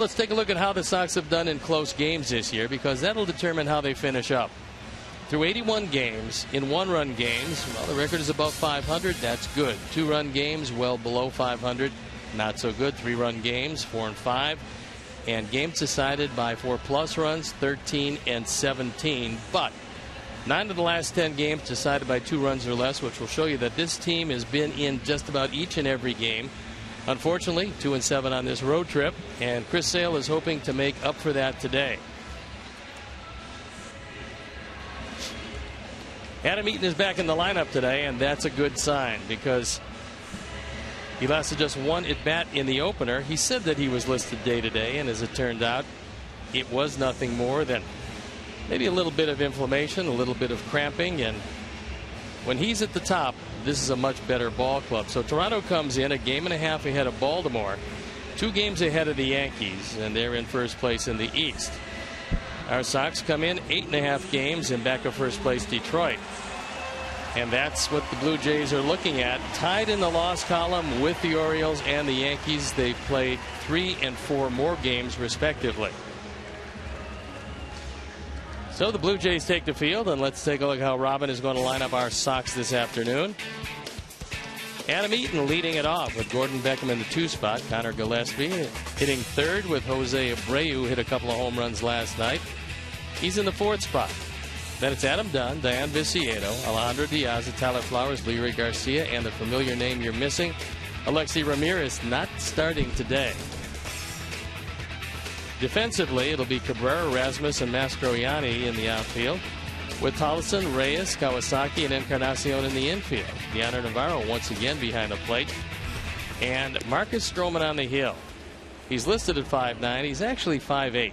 Let's take a look at how the Sox have done in close games this year, because that'll determine how they finish up. Through 81 games, in one-run games, well, the record is above 500. That's good. Two-run games, well below 500. Not so good. Three-run games, 4-5. And games decided by 4+ runs, 13 and 17. But 9 of the last 10 games decided by 2 runs or less, which will show you that this team has been in just about each and every game. Unfortunately, 2-7 on this road trip, and Chris Sale is hoping to make up for that today. Adam Eaton is back in the lineup today, and that's a good sign, because he lasted just 1 at-bat in the opener. He said that he was listed day-to-day, and as it turned out, it was nothing more than maybe a little bit of inflammation, a little bit of cramping, and when he's at the top, this is a much better ball club. So Toronto comes in a game and a half ahead of Baltimore, 2 games ahead of the Yankees, and they're in first place in the East. Our Sox come in 8.5 games in back of first place Detroit. And that's what the Blue Jays are looking at. Tied in the loss column with the Orioles and the Yankees. They've played 3 and 4 more games respectively. So the Blue Jays take the field, and let's take a look how Robin is going to line up our Sox this afternoon. Adam Eaton leading it off with Gordon Beckham in the 2 spot. Connor Gillespie hitting 3rd with Jose Abreu, who hit a couple of home runs last night. He's in the 4th spot. Then it's Adam Dunn, Diane Viciedo, Alejandro Diaz, Tyler Flowers, Leroy Garcia, and the familiar name you're missing, Alexi Ramirez, not starting today. Defensively, it'll be Cabrera, Rasmus, and Mastroianni in the outfield, with Tollefson, Reyes, Kawasaki, and Encarnacion in the infield. Leonard Navarro once again behind the plate, and Marcus Stroman on the hill. He's listed at 5'9". He's actually 5'8",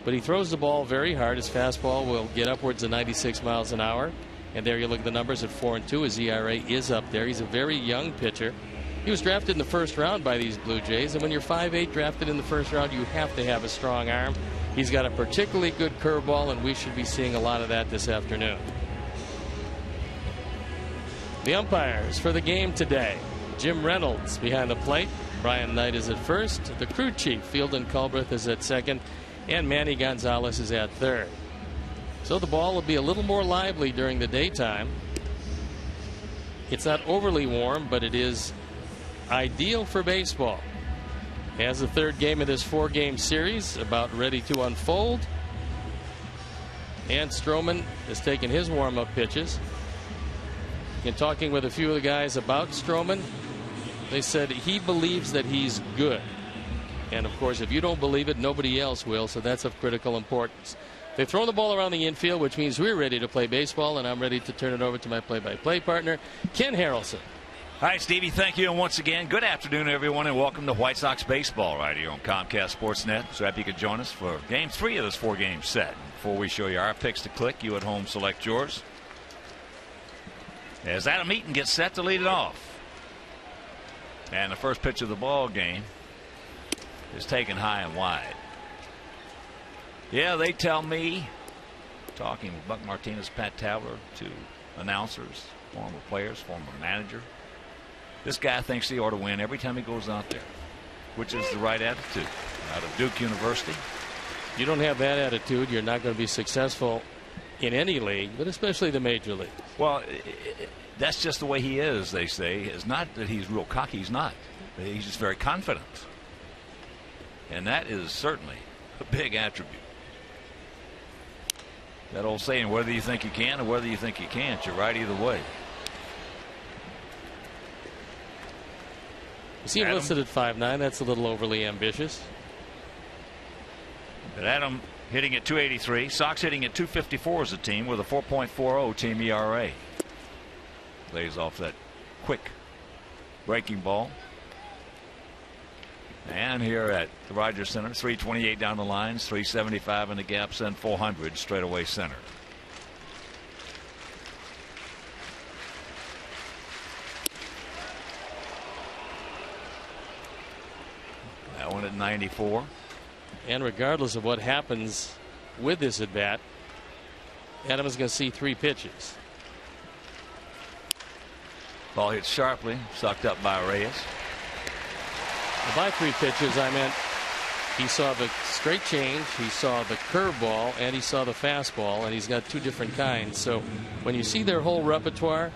but he throws the ball very hard. His fastball will get upwards of 96 miles an hour, and there you look at the numbers at 4-2. His ERA is up there. He's a very young pitcher. He was drafted in the 1st round by these Blue Jays, and when you're 5'8", drafted in the 1st round, you have to have a strong arm. He's got a particularly good curveball, and we should be seeing a lot of that this afternoon. The umpires for the game today: Jim Reynolds behind the plate, Brian Knight is at 1st, the crew chief Fielden Culbreth is at 2nd, and Manny Gonzalez is at 3rd. So the ball will be a little more lively during the daytime. It's not overly warm, but it is ideal for baseball. As the 3rd game of this 4-game series about ready to unfold, and Stroman has taken his warm-up pitches. In talking with a few of the guys about Stroman, they said he believes that he's good, and of course if you don't believe it, nobody else will, so that's of critical importance. They've thrown the ball around the infield, which means we're ready to play baseball, and I'm ready to turn it over to my play-by-play partner, Ken Harrelson. Hi, Stevie. Thank you. And once again, good afternoon, everyone, and welcome to White Sox baseball right here on Comcast Sportsnet. So happy you could join us for Game 3 of this 4-game set. Before we show you our picks to click, you at home select yours. As Adam Eaton gets set to lead it off. And the first pitch of the ball game is taken high and wide. Yeah, they tell me, talking with Buck Martinez, Pat Towler, to announcers, former players, former manager, this guy thinks he ought to win every time he goes out there, which is the right attitude. Out of Duke University. You don't have that attitude, you're not going to be successful in any league, but especially the major league. Well, that's just the way he is, they say. It's not that he's real cocky. He's not. He's just very confident. And that is certainly a big attribute. That old saying, whether you think you can or whether you think you can't, you're right either way. You see him listed at 5'9". That's a little overly ambitious. But Adam hitting at 283. Sox hitting at 254 as a team with a 4.40 team ERA. Lays off that quick breaking ball. And here at the Rogers Center, 328 down the lines, 375 in the gaps, and 400 straight away center. That one at 94. And regardless of what happens with this at bat, Adam is going to see 3 pitches. Ball hit sharply, sucked up by Reyes. By 3 pitches, I meant He saw the straight change, he saw the curveball, and he saw the fastball, and he's got two different kinds. So when you see their whole repertoire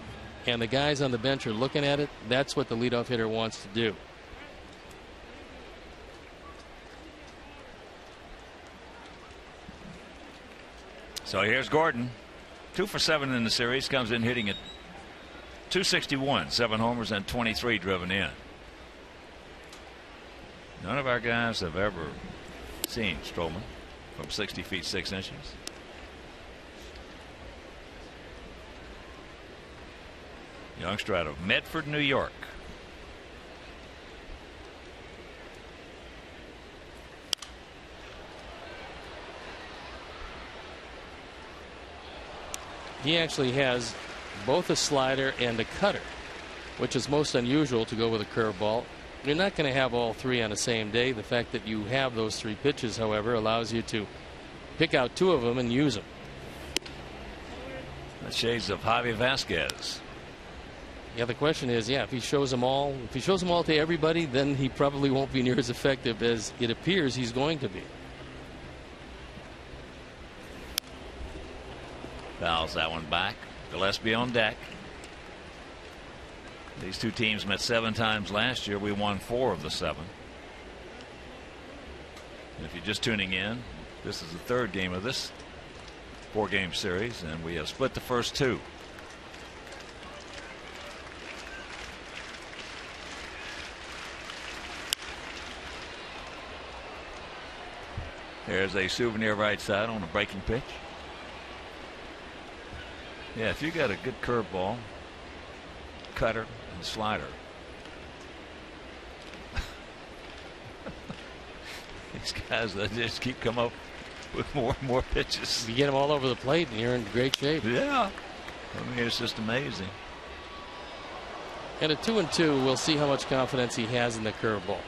and the guys on the bench are looking at it, that's what the leadoff hitter wants to do. So here's Gordon, 2 for 7 in the series, comes in hitting at .261, 7 homers and 23 driven in. None of our guys have ever seen Stroman from 60 feet 6 inches. Youngster out of Medford, New York. He actually has both a slider and a cutter, which is most unusual to go with a curveball. You're not going to have all three on the same day. The fact that you have those 3 pitches, however, allows you to pick out 2 of them and use them. The shades of Javi Vasquez. Yeah, the question is, if he shows them all, to everybody, then he probably won't be near as effective as it appears he's going to be. Fouls that one back. Gillespie on deck. These two teams met 7 times last year. We won 4 of the 7. And if you're just tuning in, this is the 3rd game of this 4-game series, and we have split the first 2. There's a souvenir right side on a breaking pitch. Yeah, if you got a good curveball, cutter, and slider, these guys that just keep coming up with more and more pitches. You get them all over the plate, and you're in great shape. Yeah, I mean, it's just amazing. And at 2-2, we'll see how much confidence he has in the curveball,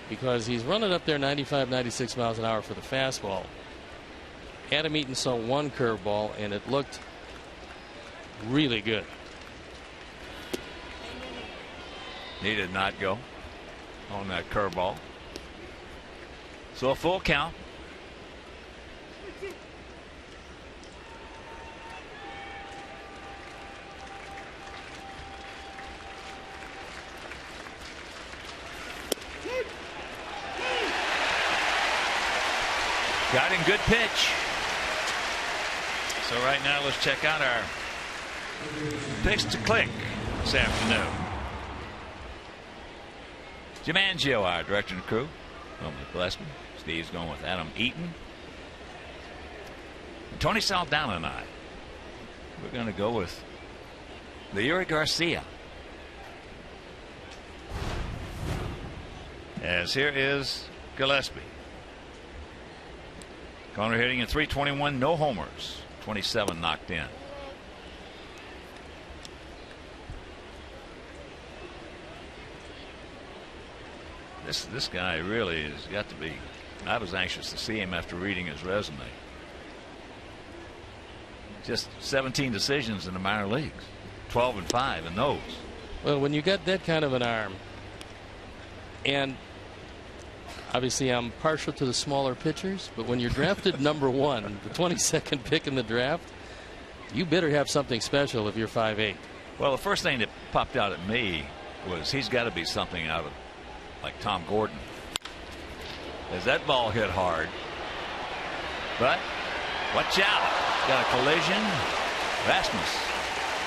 because he's running up there 95, 96 miles an hour for the fastball. Adam Eaton saw one curveball, and it looked really good. He did not go on that curveball. So a full count. Got him, good pitch. So right now let's check out our picks to click this afternoon. Jim Angio, our director and crew. Going with Gillespie. Steve's going with Adam Eaton. And Tony Saldana and I, we're going to go with Leury Garcia. As here is Gillespie. Corner hitting at .321, no homers, 27 knocked in. This guy really has got to be. I was anxious to see him after reading his resume. Just 17 decisions in the minor leagues, 12-5 in those. Well, when you got that kind of an arm, and obviously I'm partial to the smaller pitchers, but when you're drafted #1, the 22nd pick in the draft, you better have something special if you're 5'8". Well, the first thing that popped out at me was he's got to be something out of like Tom Gordon. As that ball hit hard, but watch out, got a collision. Rasmus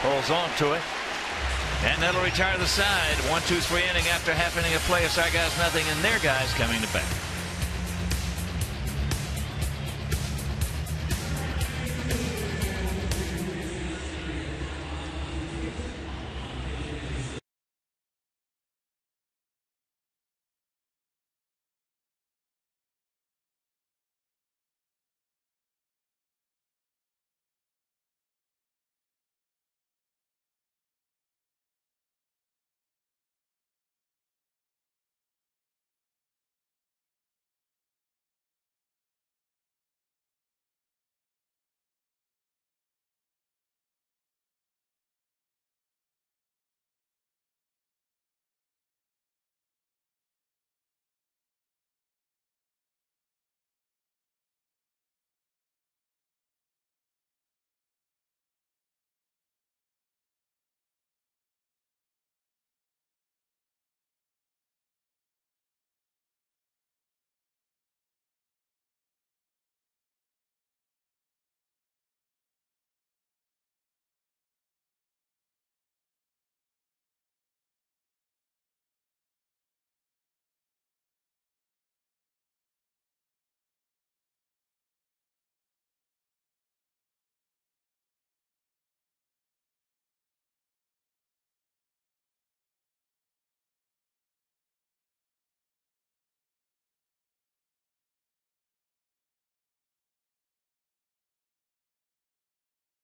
pulls on to it, and that'll retire the side. 1-2-3 inning after half inning of play. It's our guys nothing, and their guys coming to bat.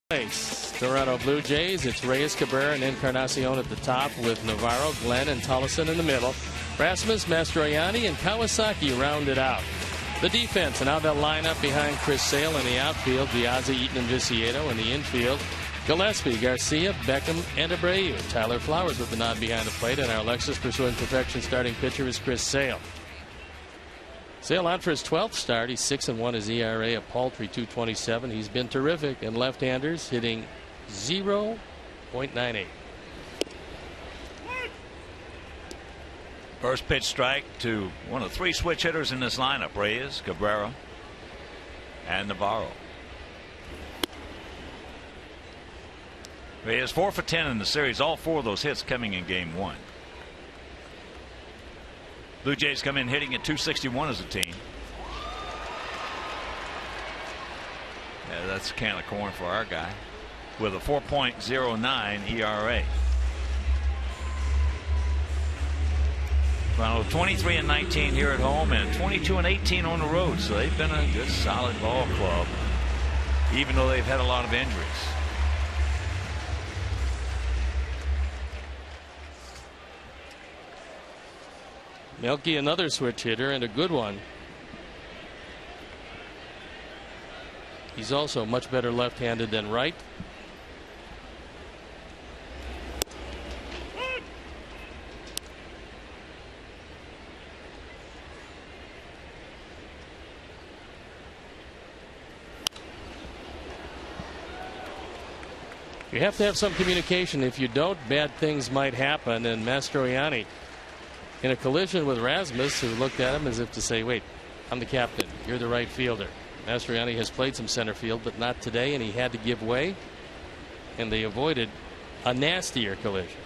Toronto Blue Jays, it's Reyes, Cabrera, and Encarnacion at the top with Navarro, Glenn, and Tollefson in the middle. Rasmus, Mastroianni, and Kawasaki round it out. The defense, and now they'll line up behind Chris Sale in the outfield, Biazzi, Eaton, and Viciedo in the infield. Gillespie, Garcia, Beckham, and Abreu. Tyler Flowers with the nod behind the plate, and our Lexus pursuing perfection starting pitcher is Chris Sale. Sale on for his 12th start. He's 6-1. His ERA a paltry 2.27. He's been terrific, and left-handers hitting 0.98. First pitch strike to one of the three switch hitters in this lineup: Reyes, Cabrera, and Navarro. Reyes 4 for 10 in the series. All four of those hits coming in game one. Blue Jays come in hitting at 261 as a team. Yeah, that's a can of corn for our guy with a 4.09 ERA. Well, 23-19 here at home and 22-18 on the road, so they've been a good solid ball club, even though they've had a lot of injuries. Melky, another switch hitter, and a good one. He's also much better left-handed than right. You have to have some communication. If you don't, bad things might happen. And Mastroianni, in a collision with Rasmus, who looked at him as if to say, wait, I'm the captain, you're the right fielder. Mastroianni has played some center field, but not today, and he had to give way, and they avoided a nastier collision.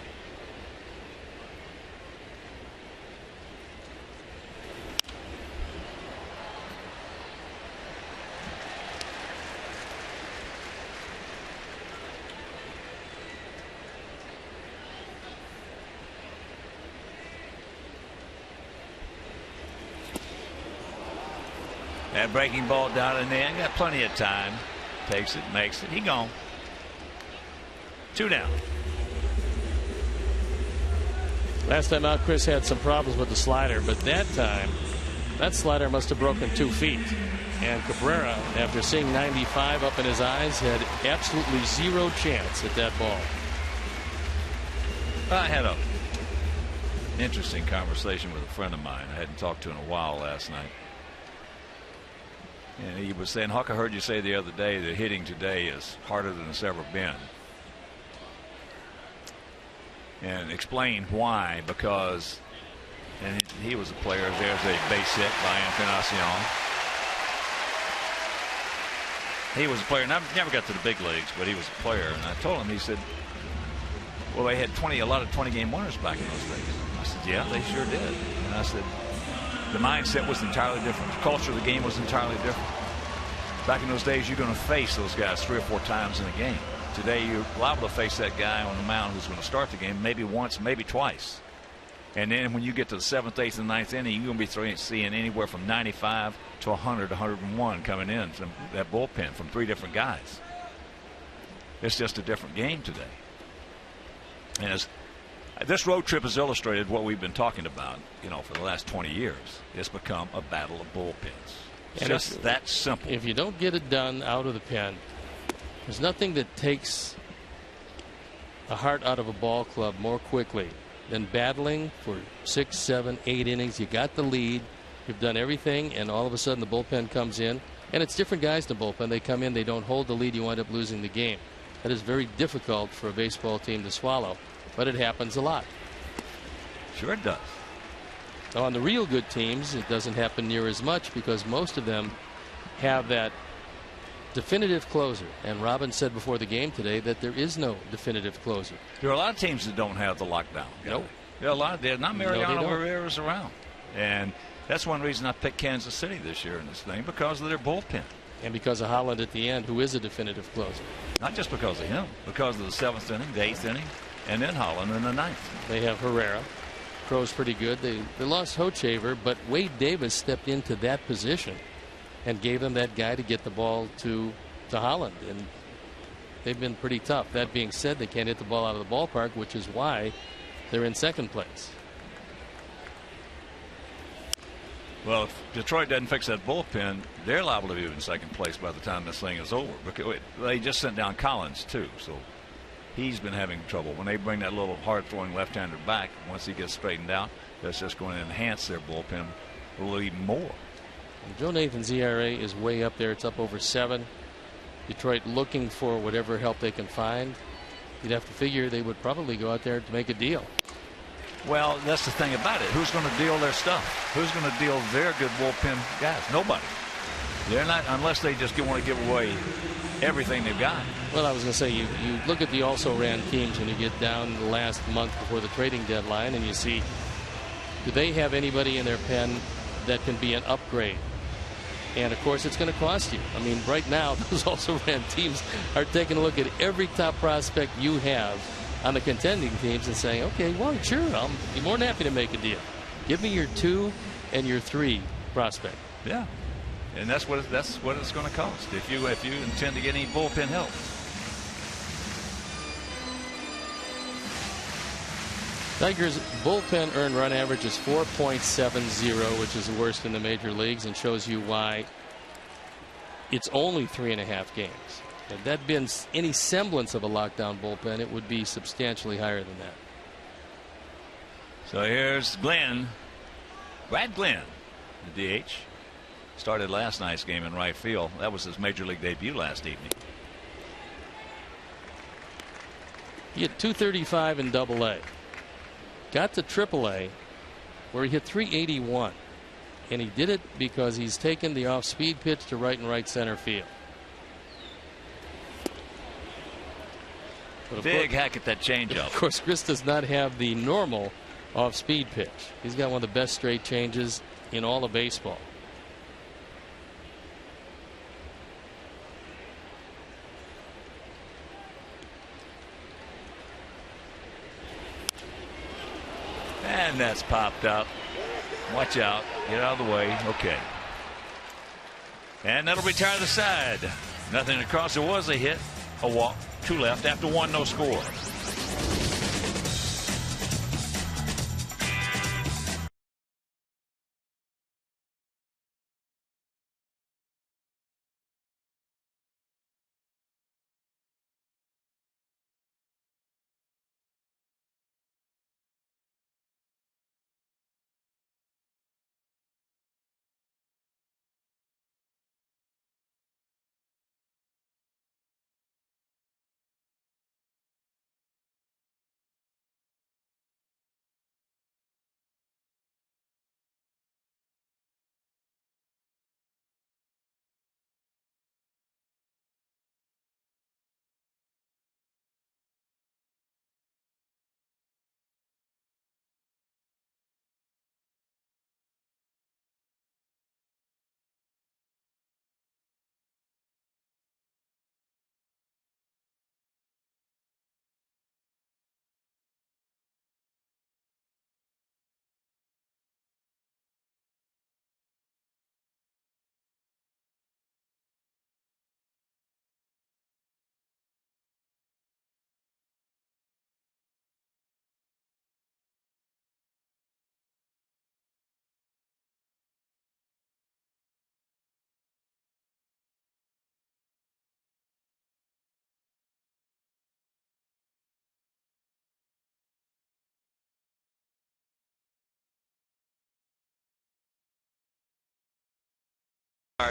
That breaking ball down in the end, got plenty of time. Takes it, makes it. He gone. 2 down. Last time out, Chris had some problems with the slider, but that time, that slider must have broken 2 feet. And Cabrera, after seeing 95 up in his eyes, had absolutely zero chance at that ball. I had an interesting conversation with a friend of mine I hadn't talked to in a while last night. And he was saying, Huck, I heard you say the other day that hitting today is harder than it's ever been. And explained why, because, and he was a player, there's a base hit by Encarnacion. He was a player, never got to the big leagues, but he was a player. And I told him, he said, well, they had a lot of 20-game winners back in those days. I said, yeah, they sure did. And I said, the mindset was entirely different. The culture of the game was entirely different. Back in those days, you're going to face those guys 3 or 4 times in a game. Today, you're liable to face that guy on the mound who's going to start the game maybe once, maybe twice. And then when you get to the 7th, 8th, and 9th inning, you're going to be seeing anywhere from 95 to 100, 101 coming in from that bullpen from 3 different guys. It's just a different game today. And this road trip has illustrated what we've been talking about, for the last 20 years. It's become a battle of bullpens. It's just that simple. If you don't get it done out of the pen, there's nothing that takes the heart out of a ball club more quickly than battling for 6, 7, 8 innings. You got the lead. You've done everything, and all of a sudden the bullpen comes in. And it's different guys in the bullpen. They come in, they don't hold the lead, you wind up losing the game. That is very difficult for a baseball team to swallow, but it happens a lot. Sure it does. Now, on the real good teams, it doesn't happen near as much because most of them have that definitive closer. And Robin said before the game today that there is no definitive closer. There are a lot of teams that don't have the lockdown. Nope. There are a lot. There's not Mariano Rivera's around. And that's one reason I picked Kansas City this year in this thing, because of their bullpen. And because of Holland at the end, who is a definitive closer. Not just because of him, because of the 7th inning, the 8th inning, and then Holland in the 9th. They have Herrera. Crow's pretty good. They lost Hochevar, but Wade Davis stepped into that position and gave them that guy to get the ball to Holland. And They've been pretty tough. That being said, they can't hit the ball out of the ballpark, which is why they're in second place. Well, if Detroit doesn't fix that bullpen, they're liable to be in second place by the time this thing is over. Because they just sent down Collins, too, so he's been having trouble. When they bring that little hard-throwing left-hander back, once he gets straightened out, that's just going to enhance their bullpen a little even more. And Joe Nathan's ERA is way up there. It's up over 7. Detroit looking for whatever help they can find. You'd have to figure they would probably go out there to make a deal. Well, that's the thing about it. Who's going to deal their stuff? Who's going to deal their good bullpen guys? Nobody. They're not, unless they just want to give away everything they've got. Well, I was going to say, you look at the also-ran teams when you get down the last month before the trading deadline, and you see, do they have anybody in their pen that can be an upgrade? And, of course, it's going to cost you. I mean, right now, those also-ran teams are taking a look at every top prospect you have on the contending teams and saying, okay, well, sure, I'll be more than happy to make a deal. Give me your 2 and your 3 prospect. Yeah, and that's what it's going to cost if you intend to get any bullpen help. Tigers' bullpen earned run average is 4.70, which is the worst in the major leagues, and shows you why it's only 3.5 games. If that had been any semblance of a lockdown bullpen, it would be substantially higher than that. So here's Glenn. Brad Glenn, the DH. Started last night's game in right field. That was his major league debut last evening. He hit .235 in Double-A. Got to Triple-A, where he hit .381. And he did it because he's taken the off-speed pitch to right center field. Big hack at that changeup. Of course, Chris does not have the normal off-speed pitch. He's got one of the best straight changes in all of baseball. And that's popped up. Watch out. Get out of the way. Okay. And that'll retire the side. Nothing across. There was a hit. A walk. 2 left. After 1, no score.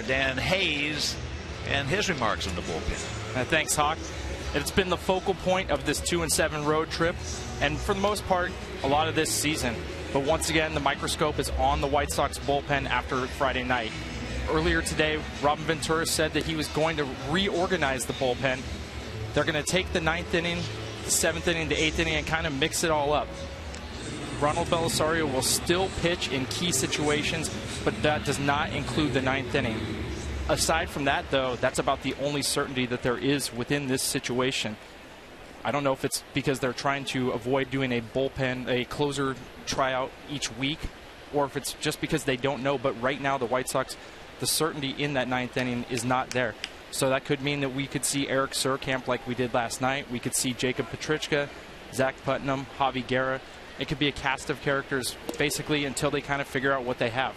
Dan Hayes and his remarks on the bullpen. Thanks, Hawk. It's been the focal point of this 2-7 road trip, and for the most part, a lot of this season. But once again, the microscope is on the White Sox bullpen after Friday night. Earlier today, Robin Ventura said that he was going to reorganize the bullpen. They're going to take the 9th inning, the 7th inning, the 8th inning, and kind of mix it all up. Ronald Belisario will still pitch in key situations, but that does not include the 9th inning. Aside from that, though, that's about the only certainty that there is within this situation. I don't know if it's because they're trying to avoid doing a bullpen, a closer tryout each week, or if it's just because they don't know. But right now, the White Sox, the certainty in that 9th inning is not there. So that could mean that we could see Eric Surkamp like we did last night. We could see Jacob Petrichka, Zach Putnam, Javi Guerra. It could be a cast of characters basically until they kind of figure out what they have.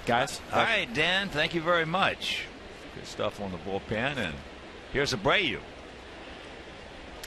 Guys? All right, Dan, thank you very much. Good stuff on the bullpen. And here's Abreu.